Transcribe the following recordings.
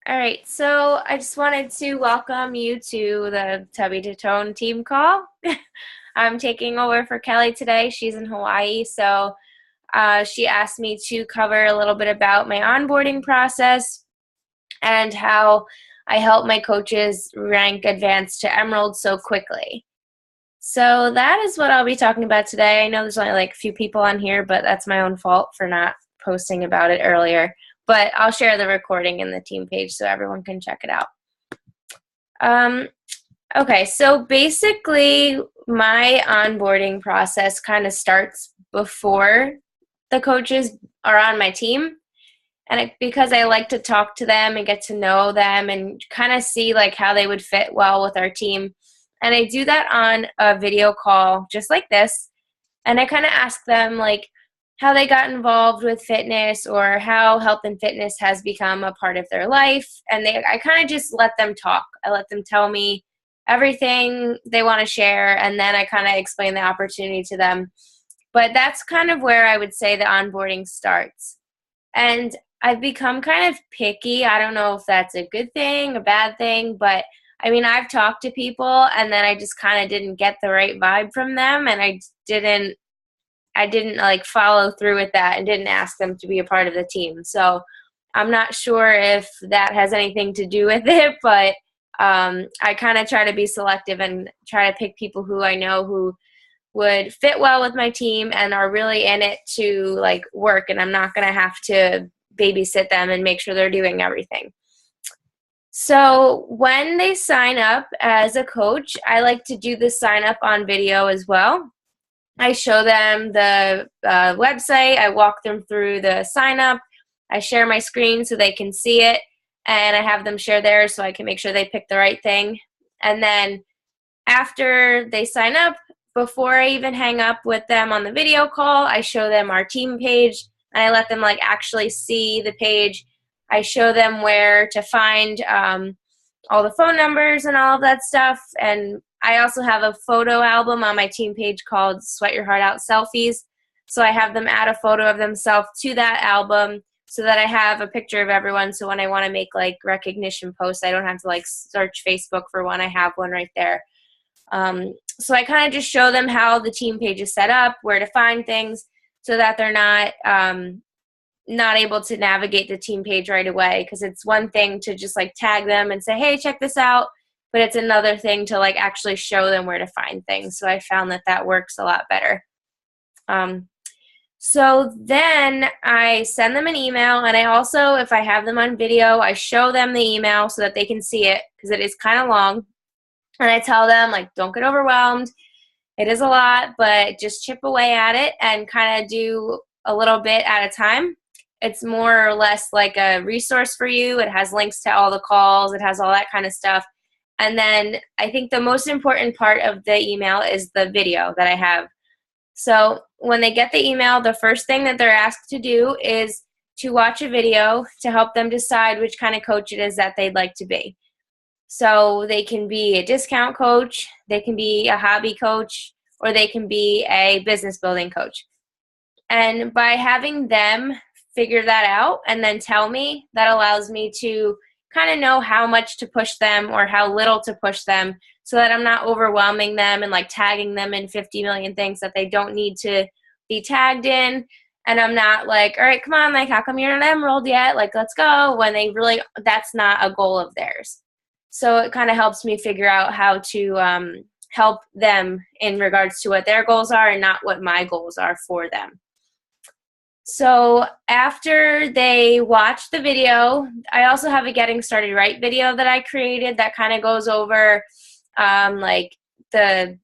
All right, so I just wanted to welcome you to the Tubby to Tone team call. I'm taking over for Kelly today. She's in Hawaii, so she asked me to cover a little bit about my onboarding process and how I help my coaches rank advanced to Emerald so quickly. So that is what I'll be talking about today. I know there's only like a few people on here, but that's my own fault for not posting about it earlier. But I'll share the recording in the team page so everyone can check it out. Okay, so basically my onboarding process kind of starts before the coaches are on my team. And because I like to talk to them and get to know them and kind of see like how they would fit well with our team. And I do that on a video call just like this. And I kind of ask them like how they got involved with fitness or how health and fitness has become a part of their life. And I kind of just let them talk. I let them tell me everything they want to share. And then I kind of explain the opportunity to them. But that's kind of where I would say the onboarding starts. And I've become kind of picky. I don't know if that's a good thing, a bad thing, but I mean, I've talked to people and then I just kind of didn't get the right vibe from them, and I didn't like follow through with that and didn't ask them to be a part of the team. So I'm not sure if that has anything to do with it, but I kind of try to be selective and try to pick people who I know who would fit well with my team and are really in it to like work, and I'm not going to have to babysit them and make sure they're doing everything. So when they sign up as a coach, I like to do the sign up on video as well. I show them the website. I walk them through the sign up. I share my screen so they can see it, and I have them share theirs so I can make sure they pick the right thing. And then after they sign up, before I even hang up with them on the video call, I show them our team page, and I let them like actually see the page. I show them where to find all the phone numbers and all of that stuff. And I also have a photo album on my team page called Sweat Your Heart Out Selfies. So I have them add a photo of themselves to that album so that I have a picture of everyone. So when I want to make like recognition posts, I don't have to like search Facebook for one. I have one right there. So I kind of just show them how the team page is set up, where to find things so that they're not able to navigate the team page right away, because it's one thing to just like tag them and say, hey, check this out, but it's another thing to like actually show them where to find things. So I found that works a lot better. So then I send them an email, and I also, if I have them on video, I show them the email so that they can see it, because it is kind of long. And I tell them like, don't get overwhelmed. It is a lot, but just chip away at it and kind of do a little bit at a time. It's more or less like a resource for you. It has links to all the calls. It has all that kind of stuff. And then I think the most important part of the email is the video that I have. So when they get the email, the first thing that they're asked to do is to watch a video to help them decide which kind of coach it is that they'd like to be. So they can be a discount coach, they can be a hobby coach, or they can be a business building coach. And by having them figure that out and then tell me, that allows me to kind of know how much to push them or how little to push them, so that I'm not overwhelming them and like tagging them in 50 million things that they don't need to be tagged in. And I'm not like, all right, come on, like, how come you're not an Emerald yet? Like, let's go, when they really, that's not a goal of theirs. So it kind of helps me figure out how to help them in regards to what their goals are and not what my goals are for them. So after they watch the video, I also have a Getting Started Right video that I created that kind of goes over like the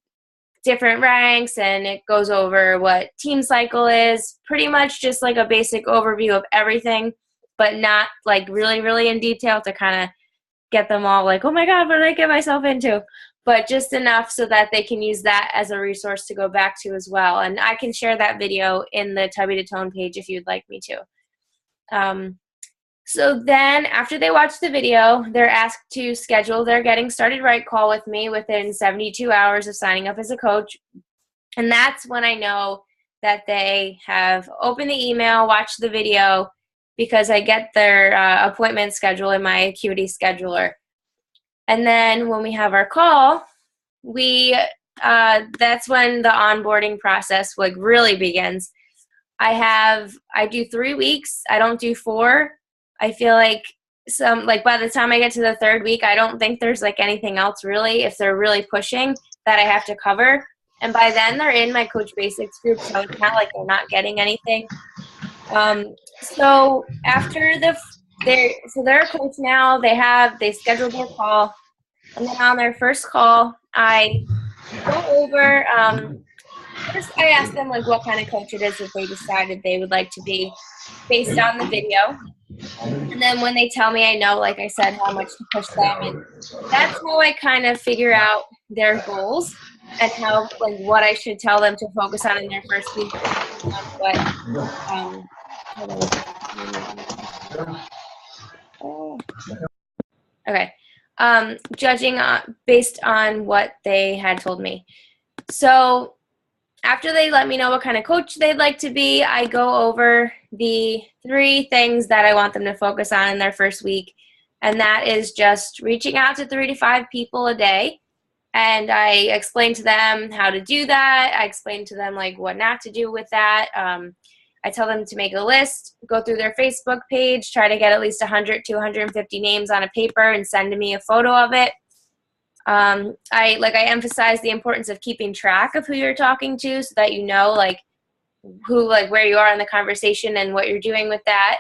different ranks, and it goes over what team cycle is, pretty much just like a basic overview of everything, but not like really, really in detail to kind of get them all like, oh my God, what did I get myself into? But just enough so that they can use that as a resource to go back to as well. And I can share that video in the Tubby to Tone page if you'd like me to. So then after they watch the video, they're asked to schedule their Getting Started Right call with me within 72 hours of signing up as a coach. And that's when I know that they have opened the email, watched the video, because I get their appointment schedule in my Acuity scheduler. And then when we have our call, that's when the onboarding process like really begins. I do 3 weeks. I don't do 4. I feel like by the time I get to the 3rd week, I don't think there's like anything else really, if they're really pushing, that I have to cover. And by then they're in my Coach Basics group, so it's not like they're not getting anything. So after they're a coach now, they scheduled their call, and then on their first call, I go over, first I ask them like what kind of coach it is that they decided they would like to be based on the video. And then when they tell me, I know, like I said, how much to push them, and that's how I kind of figure out their goals and how, like, what I should tell them to focus on in their first week, judging based on what they had told me. So after they let me know what kind of coach they'd like to be, I go over the 3 things that I want them to focus on in their first week. And that is just reaching out to 3 to 5 people a day. And I explain to them how to do that. I explain to them like what not to do with that. I tell them to make a list, go through their Facebook page, try to get at least 100 to 150 names on a paper and send me a photo of it. I emphasize the importance of keeping track of who you're talking to so that you know where you are in the conversation and what you're doing with that.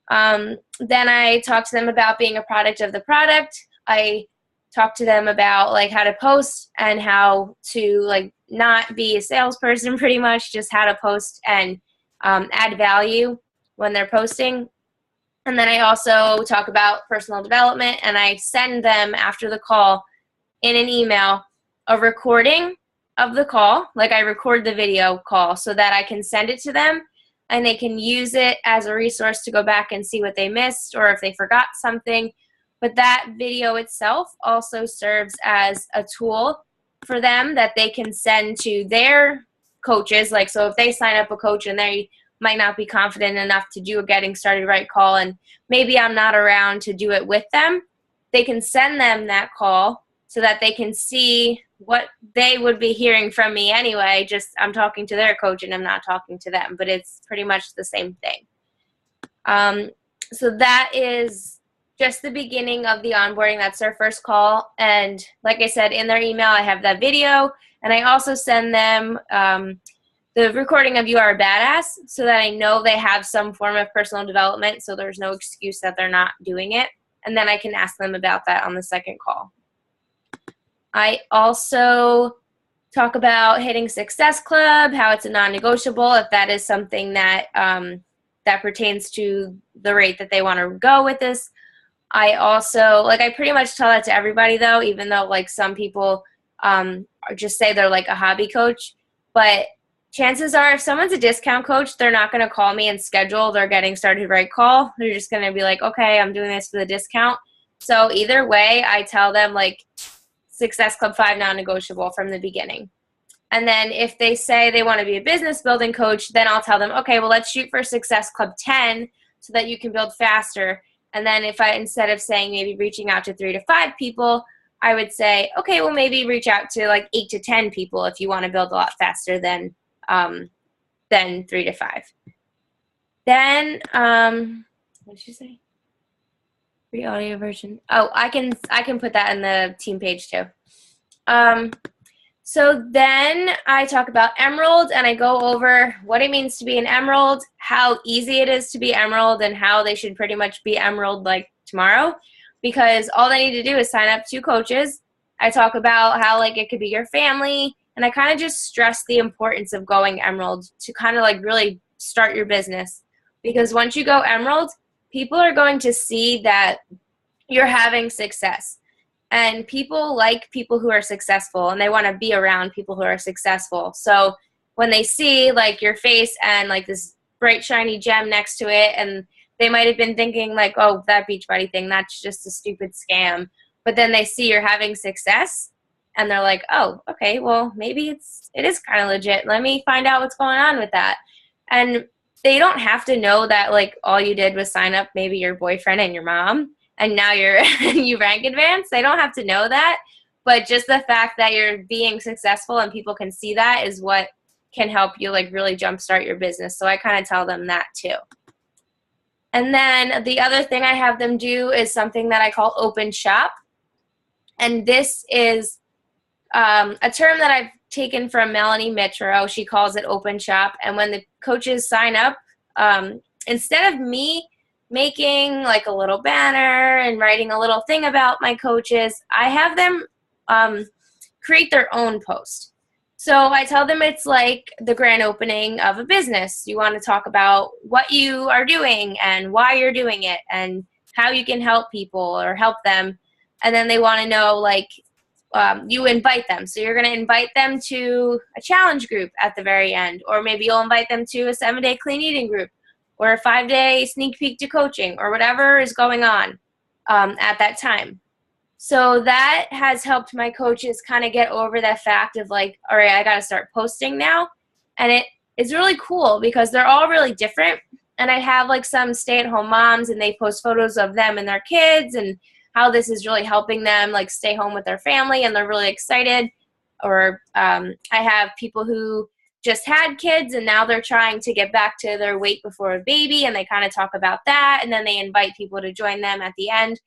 Then I talk to them about being a product of the product. I talk to them about like how to post and how to like not be a salesperson, pretty much just how to post and add value when they're posting. And then I also talk about personal development, and I send them after the call in an email a recording of the call. Like I record the video call so that I can send it to them and they can use it as a resource to go back and see what they missed or if they forgot something. But that video itself also serves as a tool for them that they can send to their coaches. Like, so if they sign up a coach and they might not be confident enough to do a getting started right call, and maybe I'm not around to do it with them, they can send them that call so that they can see what they would be hearing from me anyway. Just I'm talking to their coach and I'm not talking to them, but it's pretty much the same thing. So that is just the beginning of the onboarding. That's their first call. And like I said, in their email, I have that video, and I also send them the recording of You Are a Badass so that I know they have some form of personal development, so there's no excuse that they're not doing it. And then I can ask them about that on the second call. I also talk about hitting Success Club, how it's a non-negotiable if that is something that that pertains to the rate that they want to go with this. I also, I pretty much tell that to everybody though, even though some people just say they're like a hobby coach. But chances are if someone's a discount coach, they're not going to call me and schedule their getting started right call. They're just going to be like, okay, I'm doing this for the discount. So either way, I tell them Success Club 5 non-negotiable from the beginning. And then if they say they want to be a business building coach, then I'll tell them, okay, well, let's shoot for Success Club 10 so that you can build faster. And then if I, instead of saying maybe reaching out to 3 to 5 people, I would say, okay, well, maybe reach out to 8 to 10 people if you want to build a lot faster than 3 to 5. Then, what did you say? Free audio version. Oh, I can put that in the team page too. So then I talk about Emerald, and I go over what it means to be an Emerald, how easy it is to be Emerald, and how they should pretty much be Emerald tomorrow, because all they need to do is sign up 2 coaches. I talk about how it could be your family, and I kind of just stress the importance of going Emerald to kind of really start your business, because once you go Emerald, people are going to see that you're having success. And people like people who are successful, and they want to be around people who are successful. So when they see your face and this bright shiny gem next to it, and they might have been thinking oh, that Beachbody thing, that's just a stupid scam. But then they see you're having success, and they're like, oh, okay, well, maybe it is kind of legit. Let me find out what's going on with that. And they don't have to know that like all you did was sign up maybe your boyfriend and your mom and now you're you rank advanced. They don't have to know that, but just the fact that you're being successful and people can see that is what can help you like really jumpstart your business. So I kind of tell them that too. And then the other thing I have them do is something that I call open shop. And this is a term that I've taken from Melanie Mitro. She calls it open shop. And when the coaches sign up, instead of me making like a little banner and writing a little thing about my coaches, I have them create their own post. So I tell them it's like the grand opening of a business. You want to talk about what you are doing and why you're doing it and how you can help people or help them. And then they want to know, like, you invite them. So you're going to invite them to a challenge group at the very end, or maybe you'll invite them to a 7-day clean eating group or a 5-day sneak peek to coaching or whatever is going on at that time. So that has helped my coaches kind of get over that fact of like, all right, I got to start posting now. And it is really cool because they're all really different. And I have like some stay-at-home moms and they post photos of them and their kids and how this is really helping them like stay home with their family and they're really excited. Or I have people who just had kids and now they're trying to get back to their weight before a baby and they kind of talk about that and then they invite people to join them at the end.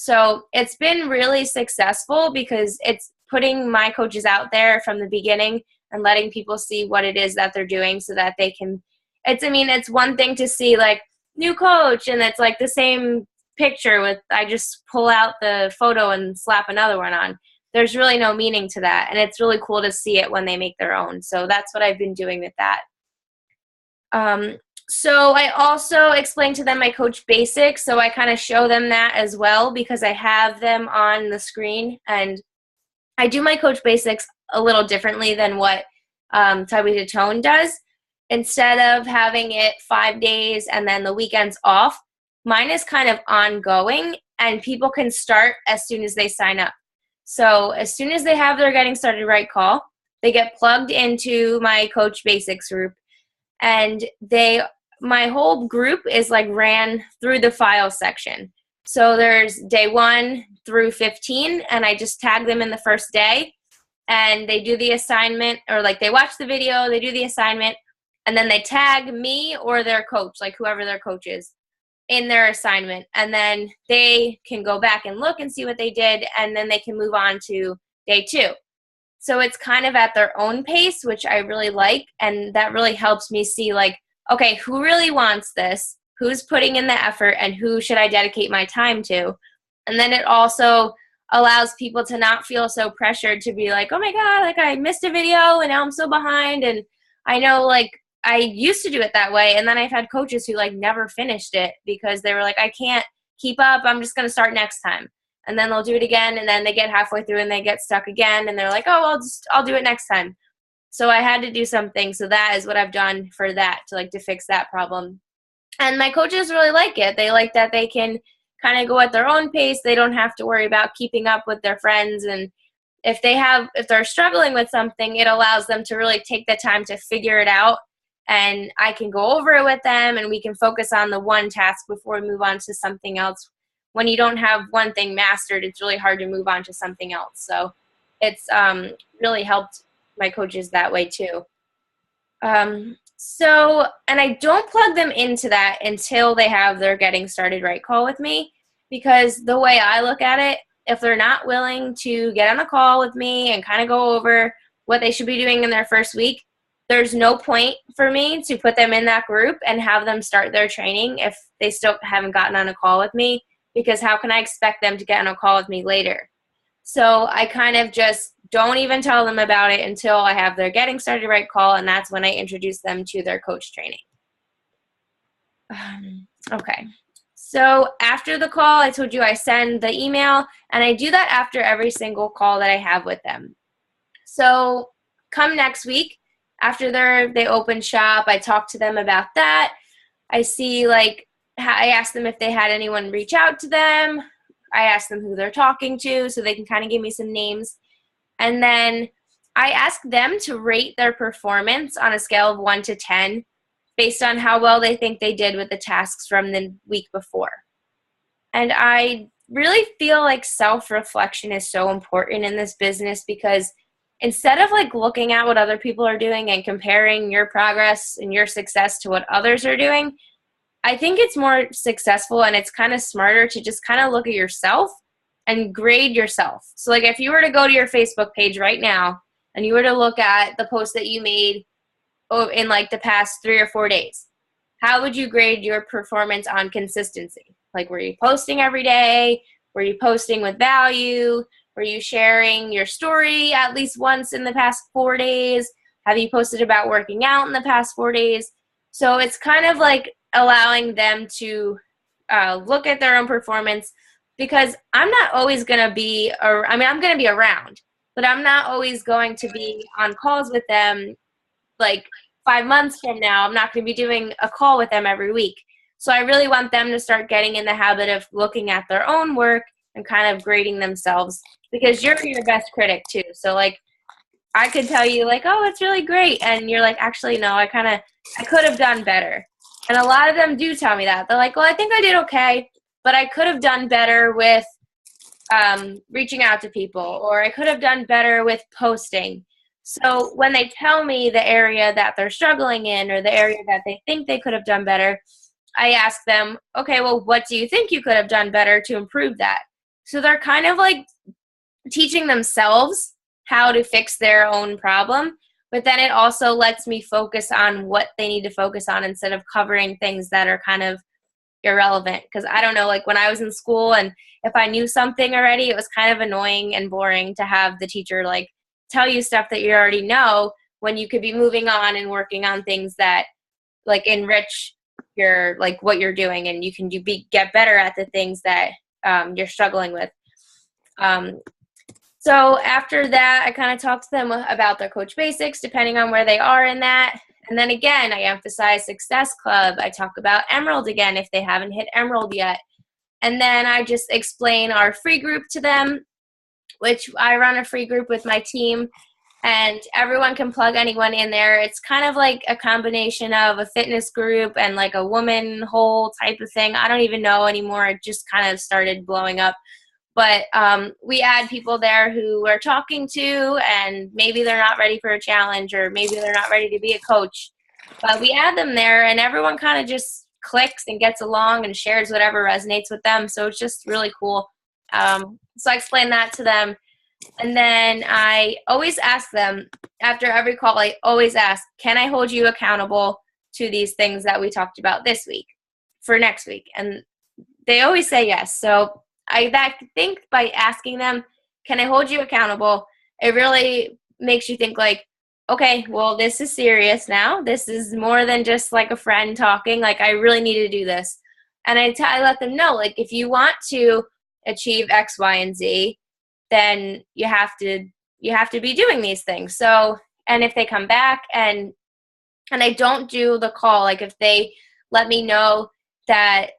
So it's been really successful because it's putting my coaches out there from the beginning and letting people see what it is that they're doing so that they can, it's one thing to see like new coach and it's like the same picture with, I just pull out the photo and slap another one on. There's really no meaning to that. And it's really cool to see it when they make their own. So that's what I've been doing with that. So I also explain to them my coach basics. So I kind of show them that as well because I have them on the screen and I do my coach basics a little differently than what Tubby to Tone does. Instead of having it 5 days and then the weekends off, mine is kind of ongoing and people can start as soon as they sign up. So as soon as they have their Getting Started Right call, they get plugged into my coach basics group and my whole group is like ran through the file section. So there's day 1 through 15 and I just tag them in the first day and they do the assignment or like they watch the video, they do the assignment and then they tag me or their coach, like whoever their coach is, in their assignment. And then they can go back and look and see what they did and then they can move on to day 2. So it's kind of at their own pace, which I really like. And that really helps me see like, okay, who really wants this? Who's putting in the effort and who should I dedicate my time to? And then it also allows people to not feel so pressured to be like, oh my God, like I missed a video and now I'm so behind. And I know like I used to do it that way. And then I've had coaches who like never finished it because they were like, I can't keep up. I'm just going to start next time. And then they'll do it again. And then they get halfway through and they get stuck again. And they're like, oh, I'll do it next time. So I had to do something. So that is what I've done for that to fix that problem. And my coaches really like it. They like that they can kind of go at their own pace. They don't have to worry about keeping up with their friends. And if they're struggling with something, it allows them to really take the time to figure it out. And I can go over it with them and we can focus on the one task before we move on to something else. When you don't have one thing mastered, it's really hard to move on to something else. So it's really helped my coaches that way too. And I don't plug them into that until they have their Getting Started Right call with me, because the way I look at it, if they're not willing to get on a call with me and kind of go over what they should be doing in their first week, there's no point for me to put them in that group and have them start their training if they still haven't gotten on a call with me, because how can I expect them to get on a call with me later? So I kind of just don't even tell them about it until I have their Getting Started Right call, and that's when I introduce them to their coach training. Okay. So after the call, I told you I send the email, and I do that after every single call that I have with them. So come next week, after they open shop, I talk to them about that. I see, I ask them if they had anyone reach out to them. I ask them who they're talking to so they can kind of give me some names. And then I ask them to rate their performance on a scale of 1 to 10 based on how well they think they did with the tasks from the week before. And I really feel like self-reflection is so important in this business, because instead of like looking at what other people are doing and comparing your progress and your success to what others are doing, I think it's more successful and it's kind of smarter to just kind of look at yourself and grade yourself. So like if you were to go to your Facebook page right now and you were to look at the post that you made in like the past 3 or 4 days, how would you grade your performance on consistency? Like, were you posting every day? Were you posting with value? Were you sharing your story at least once in the past 4 days? Have you posted about working out in the past 4 days? So it's kind of like allowing them to look at their own performance, because I'm not always going to be, I'm going to be around, but I'm not always going to be on calls with them. Like 5 months from now, I'm not going to be doing a call with them every week. So I really want them to start getting in the habit of looking at their own work and kind of grading themselves, because you're your best critic too. So like I could tell you like, oh, it's really great. And you're like, actually, no, I could have done better. And a lot of them do tell me that. They're like, well, I think I did okay, but I could have done better with reaching out to people, or I could have done better with posting. So when they tell me the area that they're struggling in or the area that they think they could have done better, I ask them, okay, well, what do you think you could have done better to improve that? So they're kind of like teaching themselves how to fix their own problem, but then it also lets me focus on what they need to focus on instead of covering things that are kind of irrelevant. Because I don't know, like when I was in school and if I knew something already, it was kind of annoying and boring to have the teacher like tell you stuff that you already know when you could be moving on and working on things that like enrich your like what you're doing, and you can get better at the things that you're struggling with. So after that, I kind of talk to them about their coach basics, depending on where they are in that. And then again, I emphasize Success Club. I talk about Emerald again if they haven't hit Emerald yet. And then I just explain our free group to them, which I run a free group with my team, and everyone can plug anyone in there. It's kind of like a combination of a fitness group and like a woman whole type of thing. I don't even know anymore. It just kind of started blowing up. But we add people there who we're talking to, and maybe they're not ready for a challenge, or maybe they're not ready to be a coach. But we add them there, and everyone kind of just clicks and gets along and shares whatever resonates with them. So it's just really cool. So I explain that to them. And then I always ask them, after every call, I always ask, can I hold you accountable to these things that we talked about this week for next week? And they always say yes. So I think by asking them, can I hold you accountable, it really makes you think like, okay, well, this is serious now. This is more than just like a friend talking. Like, I really need to do this. And I let them know, like, if you want to achieve X, Y, and Z, then you have to be doing these things. So, and if they come back and I don't do the call, like if they let me know that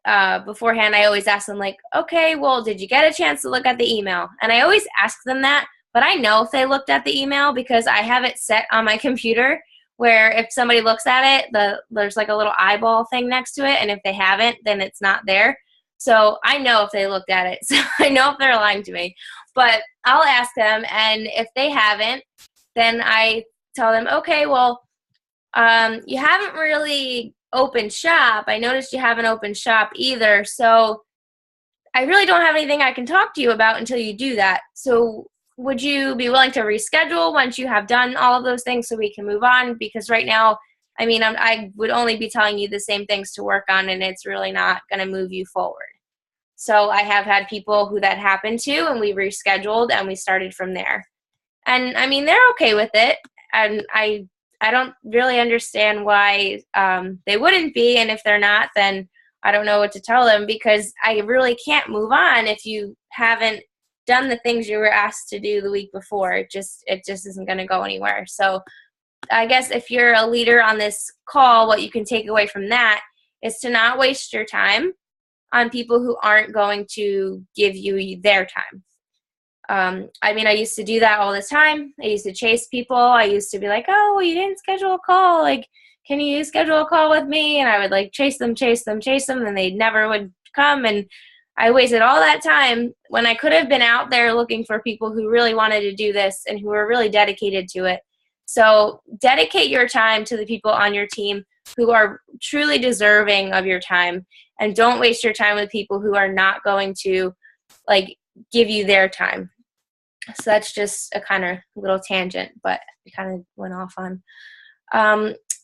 beforehand, I always ask them like, okay, well, did you get a chance to look at the email? And I always ask them that, but I know if they looked at the email because I have it set on my computer where if somebody looks at it, there's like a little eyeball thing next to it. And if they haven't, then it's not there. So I know if they looked at it. So I know if they're lying to me. But I'll ask them, and if they haven't, then I tell them, okay, well, you haven't really opened shop. I noticed you haven't opened shop either. So I really don't have anything I can talk to you about until you do that. So would you be willing to reschedule once you have done all of those things so we can move on? Because right now, I mean, I would only be telling you the same things to work on, and it's really not going to move you forward. So I have had people who that happened to, and we rescheduled, and we started from there. And, I mean, they're okay with it, and I don't really understand why they wouldn't be, and if they're not, then I don't know what to tell them, because I really can't move on if you haven't done the things you were asked to do the week before. It just isn't going to go anywhere. So I guess if you're a leader on this call, what you can take away from that is to not waste your time on people who aren't going to give you their time. I mean, I used to do that all the time. I used to chase people. I used to be like, oh, well, you didn't schedule a call. Like, can you schedule a call with me? And I would like chase them, and they never would come. And I wasted all that time when I could have been out there looking for people who really wanted to do this and who were really dedicated to it. So dedicate your time to the people on your team who are truly deserving of your time, and don't waste your time with people who are not going to like give you their time. So that's just a kind of little tangent, but it kind of went off on.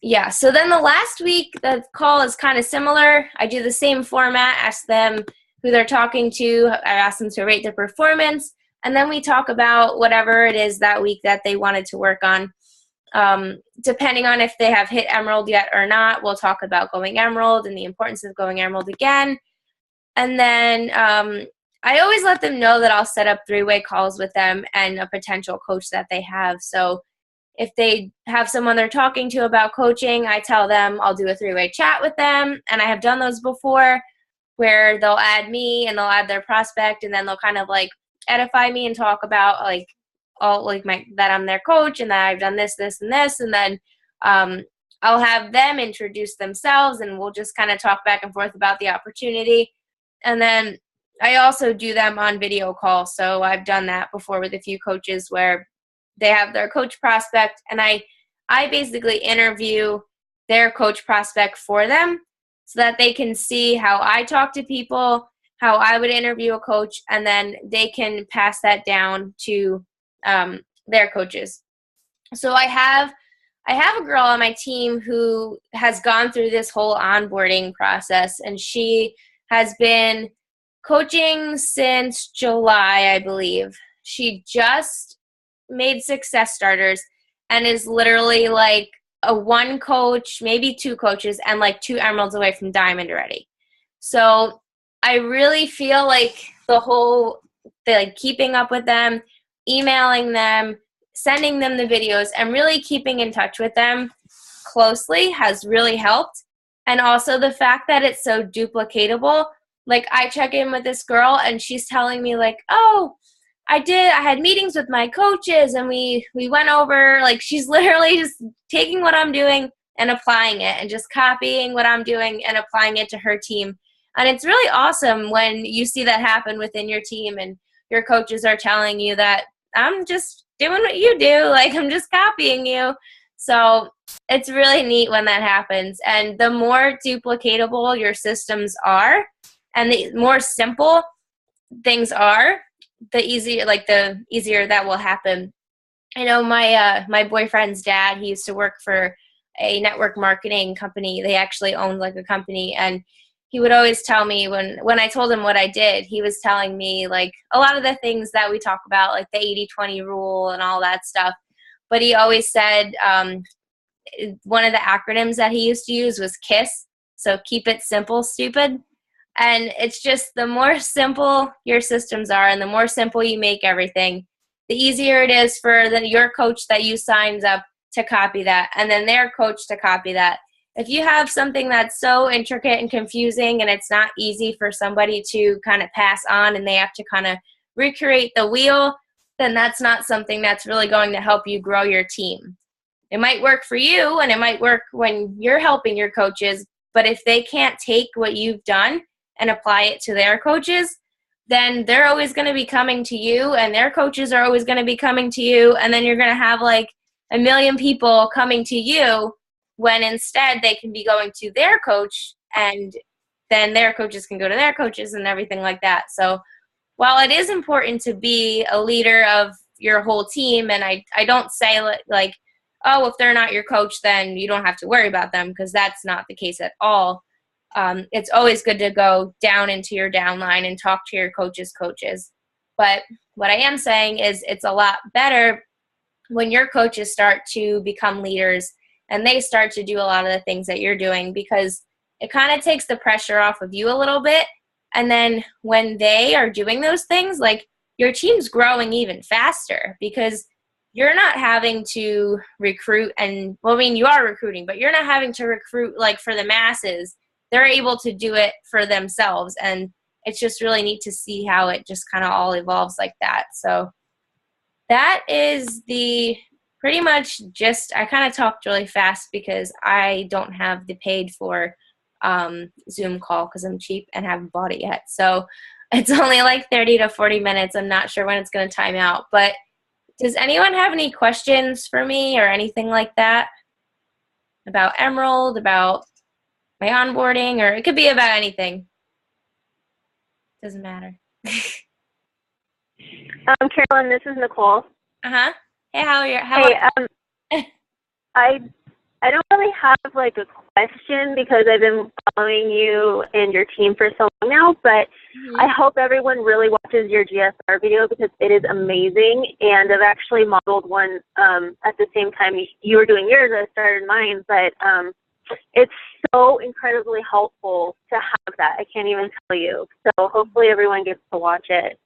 Yeah, so then the last week, the call is kind of similar. I do the same format, ask them who they're talking to. I ask them to rate their performance, and then we talk about whatever it is that week that they wanted to work on. Depending on if they have hit Emerald yet or not, we'll talk about going Emerald and the importance of going Emerald again. And then I always let them know that I'll set up 3-way calls with them and a potential coach that they have. So if they have someone they're talking to about coaching, I tell them I'll do a 3-way chat with them. And I have done those before where they'll add me and they'll add their prospect, and then they'll kind of like edify me and talk about like all like that I'm their coach and that I've done this, this, and this. And then I'll have them introduce themselves, and we'll just kind of talk back and forth about the opportunity. And then I also do them on video call. So I've done that before with a few coaches where they have their coach prospect, and I basically interview their coach prospect for them so that they can see how I talk to people, how I would interview a coach, and then they can pass that down to their coaches. So I have a girl on my team who has gone through this whole onboarding process, and she has been coaching since July, I believe. She just made success starters and is literally like a 1 coach, maybe 2 coaches, and like 2 emeralds away from diamond already. So I really feel like the like keeping up with them, emailing them, sending them the videos, and really keeping in touch with them closely has really helped. And also the fact that it's so duplicatable. Like I check in with this girl and she's telling me like, oh, I had meetings with my coaches and we went over, like she's literally just taking what I'm doing and applying it and just copying what I'm doing and applying it to her team. And it's really awesome when you see that happen within your team and your coaches are telling you that I'm just doing what you do, like I'm just copying you. So it's really neat when that happens. And the more duplicatable your systems are and the more simple things are, the easier that will happen. I know my boyfriend's dad, he used to work for a network marketing company. They actually owned like a company, and he would always tell me when I told him what I did, he was telling me like a lot of the things that we talk about, like the 80-20 rule and all that stuff. But he always said one of the acronyms that he used to use was KISS. So keep it simple, stupid. And it's just the more simple your systems are and the more simple you make everything, the easier it is for your coach that you signs up to copy that, and then their coach to copy that. If you have something that's so intricate and confusing and it's not easy for somebody to kind of pass on and they have to kind of recreate the wheel, then that's not something that's really going to help you grow your team. It might work for you and it might work when you're helping your coaches, but if they can't take what you've done and apply it to their coaches, then they're always going to be coming to you and their coaches are always going to be coming to you, and then you're going to have like 1 million people coming to you when instead they can be going to their coach, and then their coaches can go to their coaches and everything like that. So while it is important to be a leader of your whole team, and I don't say like, oh, if they're not your coach, then you don't have to worry about them, because that's not the case at all. It's always good to go down into your downline and talk to your coaches' coaches. But what I am saying is it's a lot better when your coaches start to become leaders and they start to do a lot of the things that you're doing, because it kind of takes the pressure off of you a little bit. And then when they are doing those things, like your team's growing even faster because you're not having to recruit and, well, I mean, you are recruiting, but you're not having to recruit like for the masses. They're able to do it for themselves. And it's just really neat to see how it just kind of all evolves like that. So that is the pretty much just, I kind of talked really fast because I don't have the paid for Zoom call because I'm cheap and haven't bought it yet. So it's only like 30 to 40 minutes. I'm not sure when it's going to time out. But does anyone have any questions for me or anything like that about Emerald, about my onboarding, or it could be about anything. Doesn't matter. Carolyn, this is Nicole. Uh-huh. Hey, how are you? I don't really have like a question because I've been following you and your team for so long now, but I hope everyone really watches your GSR video because it is amazing, and I've actually modeled one at the same time you were doing yours. I started mine, but it's so incredibly helpful to have that. I can't even tell you. So hopefully everyone gets to watch it.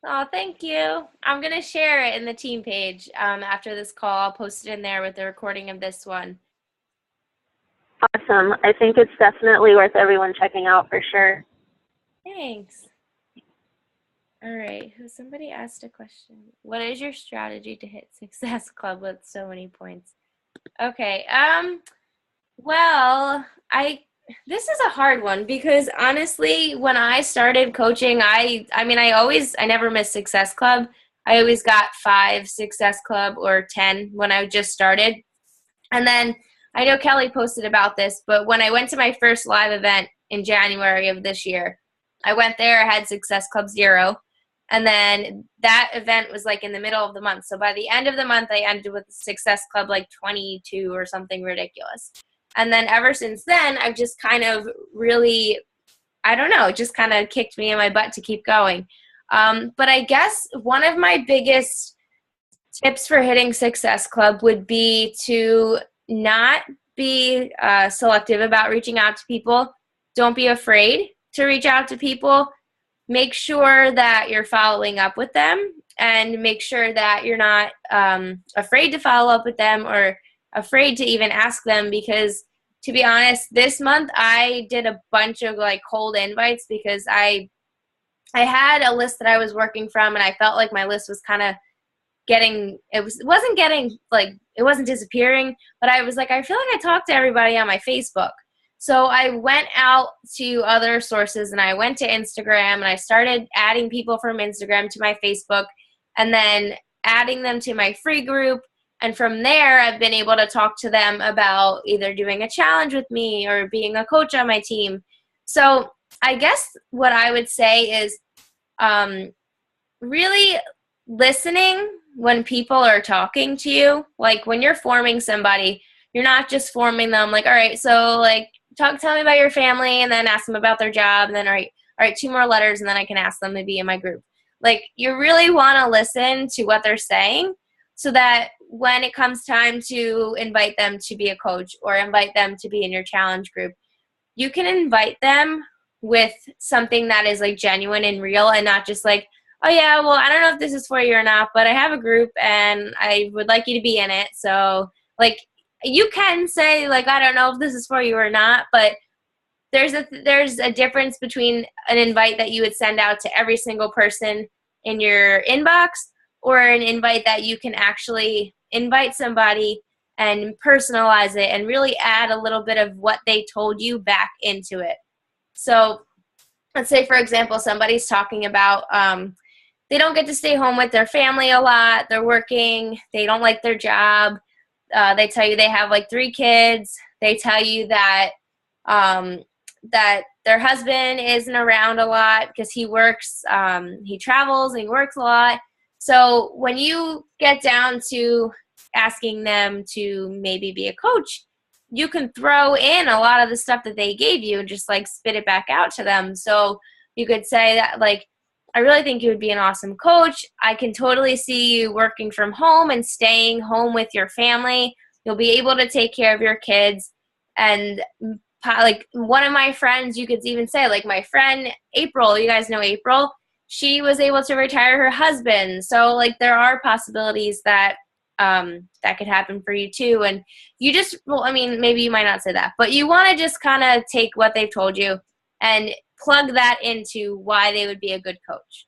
Oh, thank you. I'm going to share it in the team page after this call. I'll post it in there with the recording of this one. Awesome. I think it's definitely worth everyone checking out for sure. Thanks. All right. Somebody asked a question. What is your strategy to hit Success Club with so many points? Okay. Well, this is a hard one because honestly, when I started coaching, I never missed Success Club. I always got 5 Success Club or 10 when I just started. And then I know Kelly posted about this, but when I went to my first live event in January of this year, I went there, I had Success Club 0. And then that event was like in the middle of the month. So by the end of the month, I ended with Success Club like 22 or something ridiculous. And then ever since then, I've just kind of really, I don't know, just kind of kicked me in my butt to keep going. But I guess one of my biggest tips for hitting Success Club would be to not be selective about reaching out to people. Don't be afraid to reach out to people. Make sure that you're following up with them and make sure that you're not afraid to follow up with them or afraid to even ask them, because to be honest, this month I did a bunch of like cold invites because I had a list that I was working from and I felt like my list was kind of it wasn't disappearing, but I was like, I feel like I talked to everybody on my Facebook. So I went out to other sources and I went to Instagram and I started adding people from Instagram to my Facebook and then adding them to my free group. And from there, I've been able to talk to them about either doing a challenge with me or being a coach on my team. So I guess what I would say is really listening when people are talking to you. Like when you're forming somebody, you're not just forming them like, all right, so like tell me about your family and then ask them about their job and then all right, 2 more letters and then I can ask them to be in my group. Like you really want to listen to what they're saying so that when it comes time to invite them to be a coach or invite them to be in your challenge group, you can invite them with something that is like genuine and real and not just like, oh yeah, well, I don't know if this is for you or not, but I have a group and I would like you to be in it. So like you can say like, I don't know if this is for you or not, but there's a difference between an invite that you would send out to every single person in your inbox or an invite that you can actually invite somebody and personalize it and really add a little bit of what they told you back into it. So let's say, for example, somebody's talking about they don't get to stay home with their family a lot. They're working. They don't like their job. They tell you they have like 3 kids. They tell you that that their husband isn't around a lot because he works, he travels and he works a lot. So when you get down to asking them to maybe be a coach, you can throw in a lot of the stuff that they gave you and just like spit it back out to them. So you could say that like, I really think you would be an awesome coach. I can totally see you working from home and staying home with your family. You'll be able to take care of your kids. And like one of my friends, you could even say like my friend April, you guys know April, she was able to retire her husband. So like there are possibilities that that could happen for you too. And you just, well, I mean, maybe you might not say that, but you want to just kind of take what they've told you and plug that into why they would be a good coach.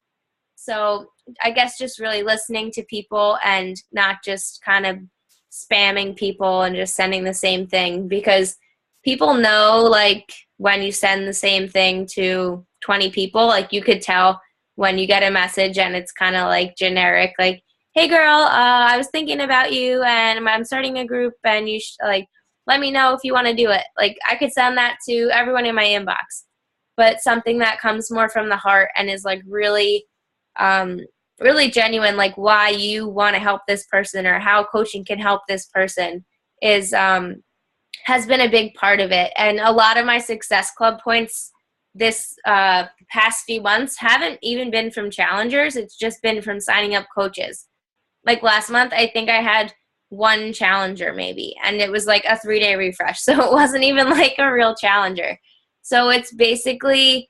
So I guess just really listening to people and not just kind of spamming people and just sending the same thing, because people know, like, when you send the same thing to 20 people, like, you could tell when you get a message and it's kind of like generic, like, hey girl, I was thinking about you and I'm starting a group and you like, let me know if you want to do it. Like, I could send that to everyone in my inbox, but something that comes more from the heart and is like really, really genuine, like why you want to help this person or how coaching can help this person is, has been a big part of it. And a lot of my Success Club points this past few months haven't even been from challengers. It's just been from signing up coaches. Like last month, I think I had one challenger maybe, and it was like a 3-day refresh. So it wasn't even like a real challenger. So it's basically,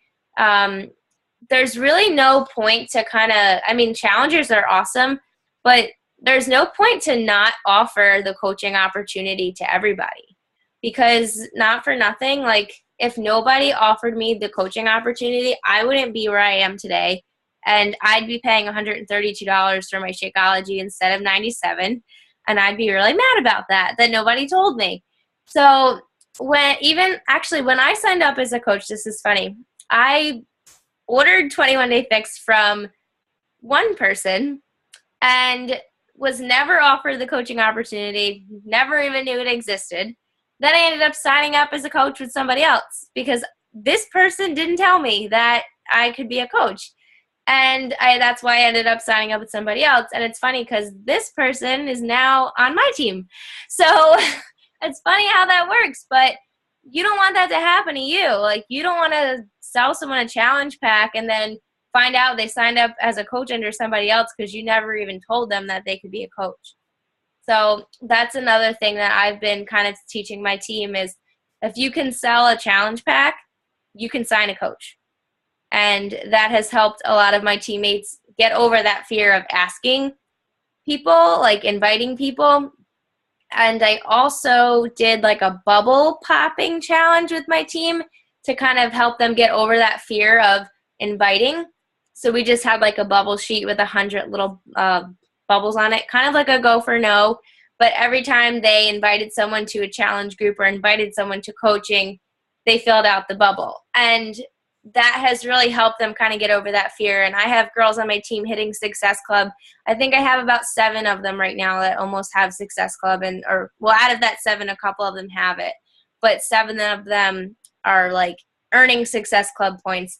there's really no point to kind of, I mean, challengers are awesome, but there's no point to not offer the coaching opportunity to everybody. Because not for nothing, like, if nobody offered me the coaching opportunity, I wouldn't be where I am today. And I'd be paying $132 for my Shakeology instead of $97. And I'd be really mad about that nobody told me. So when I signed up as a coach, this is funny, I ordered 21 Day Fix from one person and was never offered the coaching opportunity, never even knew it existed. Then I ended up signing up as a coach with somebody else because this person didn't tell me that I could be a coach. And that's why I ended up signing up with somebody else. And it's funny because this person is now on my team. So it's funny how that works, but you don't want that to happen to you. Like, you don't want to sell someone a challenge pack and then find out they signed up as a coach under somebody else because you never even told them that they could be a coach. So that's another thing that I've been kind of teaching my team is, if you can sell a challenge pack, you can sign a coach. And that has helped a lot of my teammates get over that fear of asking people, like inviting people. And I also did like a bubble popping challenge with my team to kind of help them get over that fear of inviting. So we just had like a bubble sheet with 100 little bubbles on it, kind of like a go for no. But every time they invited someone to a challenge group or invited someone to coaching, they filled out the bubble. And that has really helped them kind of get over that fear. And I have girls on my team hitting Success Club. I think I have about 7 of them right now that almost have Success Club. Out of that 7, a couple of them have it. But 7 of them are like earning Success Club points.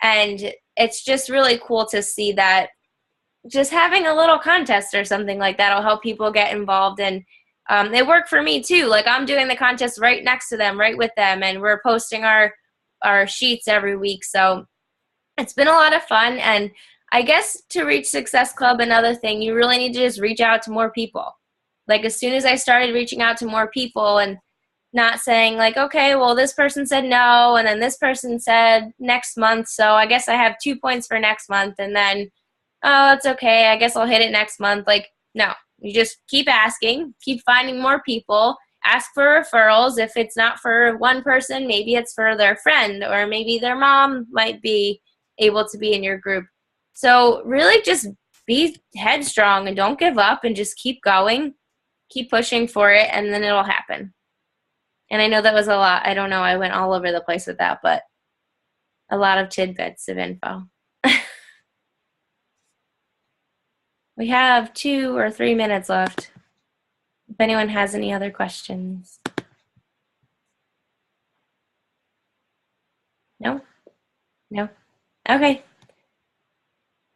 And it's just really cool to see that just having a little contest or something like that will help people get involved. And it worked for me too. Like, I'm doing the contest right next to them, right with them. And we're posting our sheets every week. So it's been a lot of fun. And I guess to reach Success Club, another thing, you really need to just reach out to more people. Like, as soon as I started reaching out to more people and not saying like, okay, well, this person said no, and then this person said next month, so I guess I have 2 points for next month, and then, oh, it's okay, I guess I'll hit it next month. Like, no, you just keep asking, keep finding more people, ask for referrals. If it's not for one person, maybe it's for their friend, or maybe their mom might be able to be in your group. So really just be headstrong and don't give up and just keep going, keep pushing for it, and then it'll happen. And I know that was a lot. I don't know. I went all over the place with that, but a lot of tidbits of info. We have 2 or 3 minutes left. If anyone has any other questions. No? No? Okay.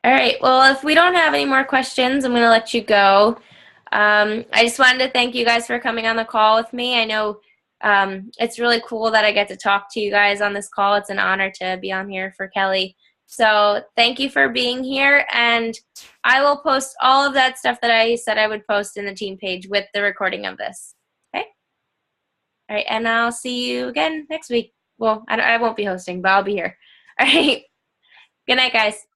All right. Well, if we don't have any more questions, I'm going to let you go. I just wanted to thank you guys for coming on the call with me. I know it's really cool that I get to talk to you guys on this call. It's an honor to be on here for Kelly. So thank you for being here, and I will post all of that stuff that I said I would post in the team page with the recording of this. Okay? All right, and I'll see you again next week. Well, I won't be hosting, but I'll be here. All right. Good night, guys.